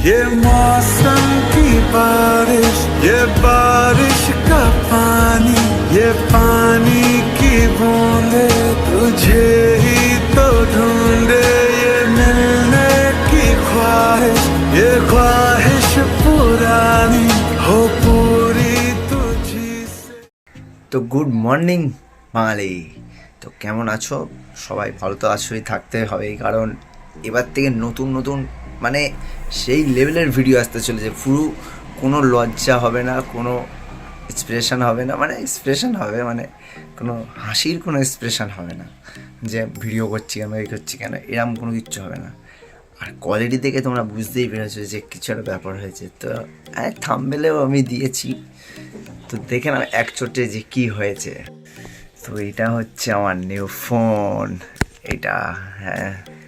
ये मौसम की बारिश, ये बारिश का पानी, ये पानी की बूंदे तुझे ही तो ढूंढे, ये मिलने की ख्वाहिश, ये ख्वाहिश पुरानी हो पूरी तुझी से। তো গুড মর্নিং বাঙালি। তো কেমন আছো সবাই? ভালো তো আছোই, থাকতে হবে, কারণ এবার থেকে নতুন নতুন মানে সেই লেভেলের ভিডিও আসতে চলেছে। পুরো কোনো লজ্জা হবে না, কোনো এক্সপ্রেশন হবে না, মানে এক্সপ্রেশন হবে মানে কোনো হাসির কোনো এক্সপ্রেশন হবে না যে ভিডিও করছি কেন, এই করছি কেন, এরকম কোনো কিচ্ছু হবে না। আর কোয়ালিটি দেখে তোমরা বুঝতেই পেরেছো যে কিছু একটা ব্যাপার হয়েছে। তো থাম্বনেলেও আমি দিয়েছি, তো দেখে না এক চোটে যে কী হয়েছে। তো এটা হচ্ছে আমার নিউ ফোন,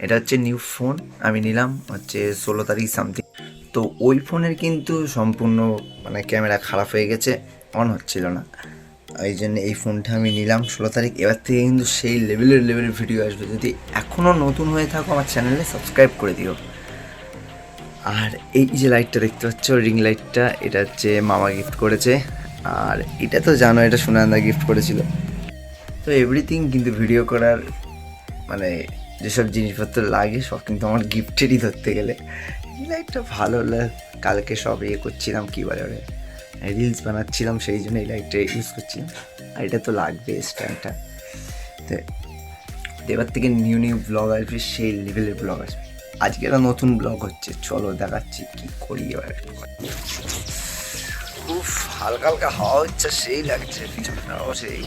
এটা হচ্ছে নিউ ফোন আমি নিলাম হচ্ছে 16 তারিখ সামথিং। তো ওই ফোনের কিন্তু সম্পূর্ণ মানে ক্যামেরা খারাপ হয়ে গেছে, অন হচ্ছিল না, এই জন্য এই ফোনটা আমি নিলাম 16 তারিখ। এবার থেকে কিন্তু সেই লেভেলের ভিডিও আসবে। যদি এখনও নতুন হয়ে থাকো আমার চ্যানেলে সাবস্ক্রাইব করে দিও। আর এই যে লাইটটা দেখতে পাচ্ছ, রিং লাইটটা, এটা হচ্ছে মামা গিফট করেছে। আর এটা তো জানো, এটা সুনন্দা গিফট করেছিল। তো এভরিথিং কিন্তু ভিডিও করার মানে যেসব জিনিসপত্র লাগে সব কিন্তু আমার গিফটেরই ধরতে গেলে। এই লাইটটা ভালো কালকে সব করছিলাম, কী বলে ওরে, রিলস বানাচ্ছিলাম, সেই জন্য এই লাইটটা ইউজ করছিলাম। আর এটা তো লাগবে স্ট্যান্ডটা। তো এবার থেকে নিউ ব্লগ আসবে, সেই লেভেলের ব্লগ আসবে। আজকে একটা নতুন ব্লগ হচ্ছে, চলো দেখাচ্ছি কী করি। এবার খুব হালকা হালকা হাওয়া হচ্ছে, সেই লাগছে, পিছনটাও সেই।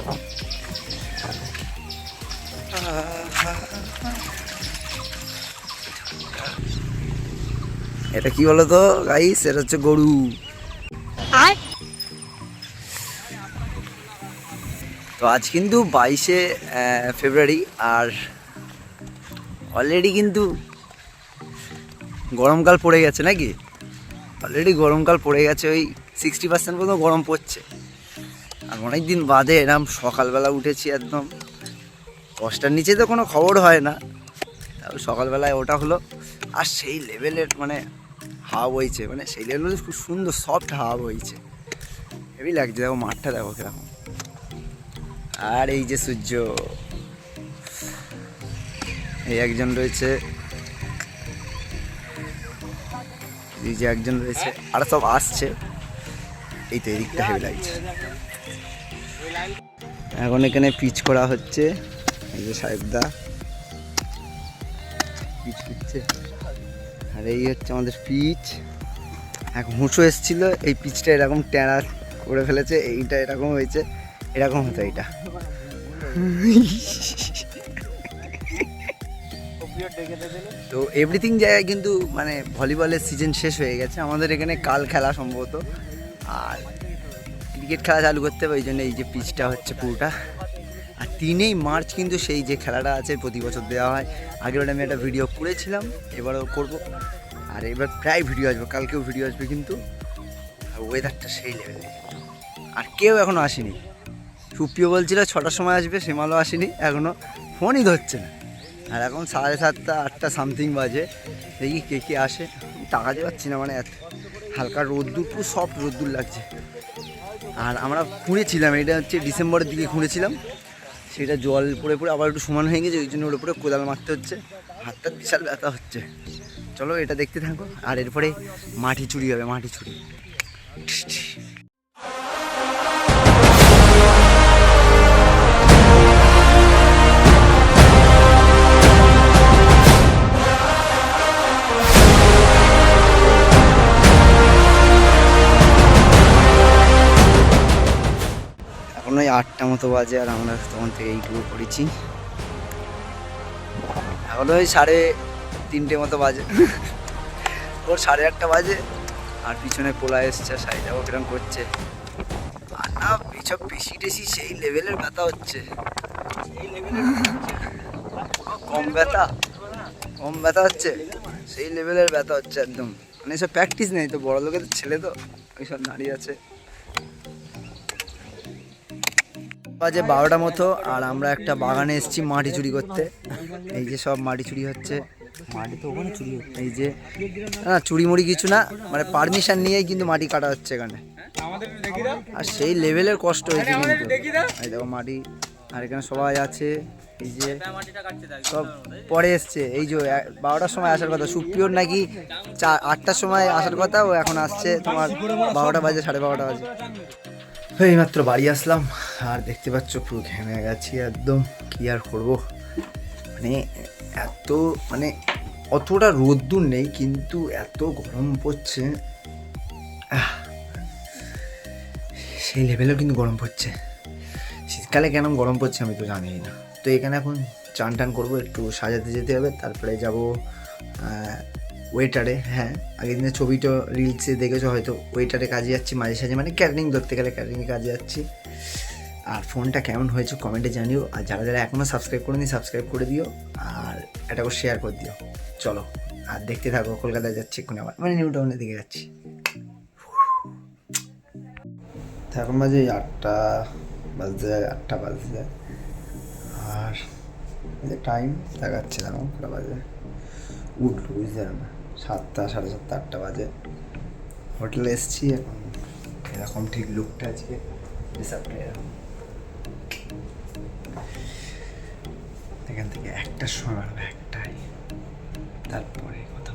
এটা কি বলো তো গাইস, এটা হচ্ছে গরু। তো আজ কিন্তু 22শে ফেব্রুয়ারি, আর অলরেডি কিন্তু গরমকাল পড়ে গেছে নাকি, অলরেডি গরমকাল পড়ে গেছে, ওই 60% পর্যন্ত গরম পড়ছে। আর অনেক দিন বাদে এরম সকালবেলা উঠেছি, একদম 10টার নিচে তো কোনো খবর হয় না, তাও সকালবেলায় ওটা হলো। আর সেই লেভেলের মানে হাওয়া বইছে, মানে সেই লেভেলের খুব সুন্দর সফট হাওয়া বইছে, হেভি লাগছে। দেখো মাঠটা দেখো কিরকম। আর এই যে সূর্য, এই একজন রয়েছে, এই যে একজন রয়েছে, আর সব আসছে। এই তো এদিকটা হেভি লাগছে। এখন এখানে পিচ করা হচ্ছে, এই যে সাহেবদা পিচ করছে। আর এই হচ্ছে আমাদের পিচ। এক হুঁচো এসেছিল, এই পিচটা এরকম ট্যাড়া করে ফেলেছে, এইটা এরকম হয়েছে, এরকম হতো এইটা। তো এভরিথিং জায়গায় কিন্তু মানে ভলিবলের সিজন শেষ হয়ে গেছে আমাদের এখানে, কাল খেলা সম্ভবত। আর ক্রিকেট খেলা চালু করতে হবে, ওই জন্য এই যে পিচটা হচ্ছে পুরোটা। আর 3 মার্চ কিন্তু সেই যে খেলাটা আছে প্রতি বছর দেওয়া হয়, আগের আমি একটা ভিডিও করেছিলাম, এবারও করব। আর এবার প্রায় ভিডিও আসবে, কালকেও ভিডিও আসবে কিন্তু। আর ওয়েদারটা সেই লেভেলে, আর কেউ এখনও আসেনি। সুপ্রিয় বলছিল 6টার সময় আসবে, সেমালও আসেনি, এখনও ফোনই ধরছে না। আর এখন 7:30 8টা সামথিং বাজে, দেখি কে আসে। তাকাতে পারছি না, মানে হালকা রোদ্দুর, পুরো সফট রোদ্দুর লাগছে। আর আমরা খুঁড়েছিলাম, এটা হচ্ছে ডিসেম্বরের দিকে খুঁড়েছিলাম, সেটা জল পড়ে আবার একটু সমান হয়ে গেছে, ওই জন্য ওর উপরে কোদাল মারতে হচ্ছে, হাতটা বিশাল ব্যথা হচ্ছে। চলো এটা দেখতে থাকো। আর এরপরে মাটি চুরি হবে, মাটি চুরি। এখন ওই 8টা মতো বাজে, আর আমরা তখন থেকে এইটুকু করেছি। এখন ওই 3:30 মতো বাজে, ওর 8:30 বাজে। আর পিছনে পোলা এসছে, সাইডাও কিরম করছে। আর না পিছব পেশি টেশি সেই লেভেলের ব্যথা হচ্ছে, কম ব্যথা হচ্ছে, সেই লেভেলের ব্যথা হচ্ছে একদম। মানে এসব প্র্যাকটিস নেই তো, বড় লোকের ছেলে তো ওইসব দাঁড়িয়ে আছে। বাজে 12টা মতো, আর আমরা একটা বাগানে এসেছি মাটি চুরি করতে। এই যে সব মাটি চুরি হচ্ছে, মাটি তো ওখানে চুরি হচ্ছে, এই যে না চুরি মুড়ি কিছু না, মানে পারমিশন নিয়েই কিন্তু মাটি কাটা হচ্ছে এখানে। আর সেই লেভেলের কষ্ট হয়েছে কিন্তু, এই দেখো মাটি। আর এখানে সবাই আছে, এই যে সব পরে এসছে। এই যে 12টার সময় আসার কথা, সুপ্রিয়র নাকি 8টার সময় আসার কথা, ও এখন আসছে তোমার 12টা বাজে, 12:30 বাজে। এই মাত্র বাড়ি আসলাম, আর দেখতে পাচ্ছ পুরো ঘেমে গেছি একদম। কি আর করবো, মানে এত মানে অতটা রোদ্দুর নেই কিন্তু এত গরম পড়ছে, সেই লেভেলেও কিন্তু গরম পড়ছে। শীতকালে কেন গরম পড়ছে আমি তো জানিই না। তো এখানে এখন চান টান করবো, একটু সাজাতে যেতে হবে, তারপরে যাব ওয়েটারে। হ্যাঁ, আগের দিনের ছবিটা রিলসে দেখেছো হয়তো, ওয়েটারে কাজে যাচ্ছি মাঝে সাঝে, মানে ক্যাটারিং ধরতে গেলে ক্যাটারিংয়ে কাজে যাচ্ছি। আর ফোনটা কেমন হয়েছে কমেন্টে জানিও, আর যারা যারা এখনও সাবস্ক্রাইব করেনি সাবস্ক্রাইব করে দিও, আর এটা করে শেয়ার করে দিও। চলো আর দেখতে থাকো, কলকাতায় যাচ্ছি এক্ষুনি, আবার মানে নিউ টাউনের দিকে যাচ্ছি। এখন বাজে 8টা বাজতে যায়, 8টা বাজতে যায়। আর টাইম দেখাচ্ছে না, কটা বাজে উঠলো বুঝতে না, 7টা 7:30 8টা বাজে। হোটেলে এসছি এখন, এরকম ঠিক লুকটা আজকে ডিসাপ্টে এরকম। এখান থেকে 1টার সময় বাড়বে, 1টায়, তারপরে কথা।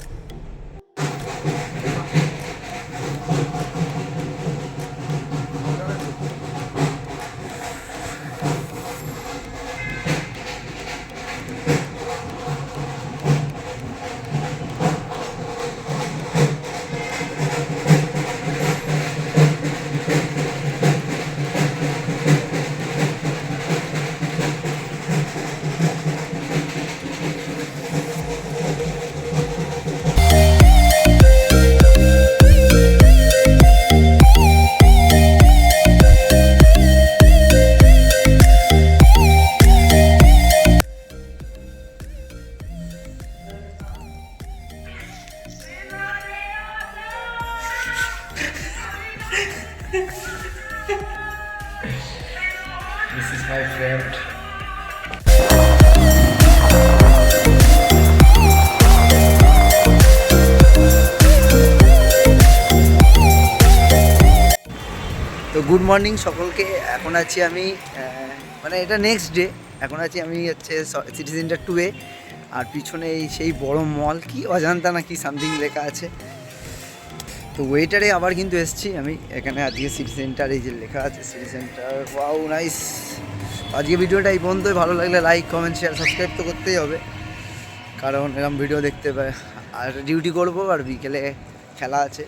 This is my friend. তো গুড মর্নিং সকলকে। এখন আছি আমি মানে এটা নেক্সট ডে, এখন আছি আমি হচ্ছে সিটি সেন্টার 2-এ। আর পিছনে এই সেই বড় মল, কি অজান্তা না কি সামথিং লেখা আছে। তো ওয়েটারে আবার কিন্তু এসেছি আমি এখানে আজকে সিটি সেন্টার, এই যে লেখা আছে সিটি সেন্টার। Wow nice. আজকে ভিডিওটা এই পর্যন্তই। ভালো লাগলে লাইক কমেন্ট শেয়ার সাবস্ক্রাইব তো করতেই হবে, কারণ এরকম ভিডিও দেখতে পাই। আর ডিউটি করবো, আর বিকেলে খেলা আছে,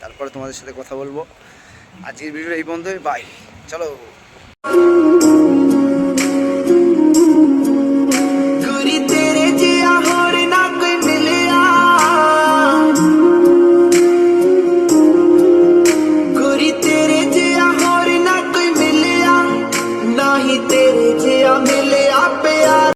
তারপরে তোমাদের সাথে কথা বলবো। আজকের ভিডিওটা এই পর্যন্তই, বাই। চলো।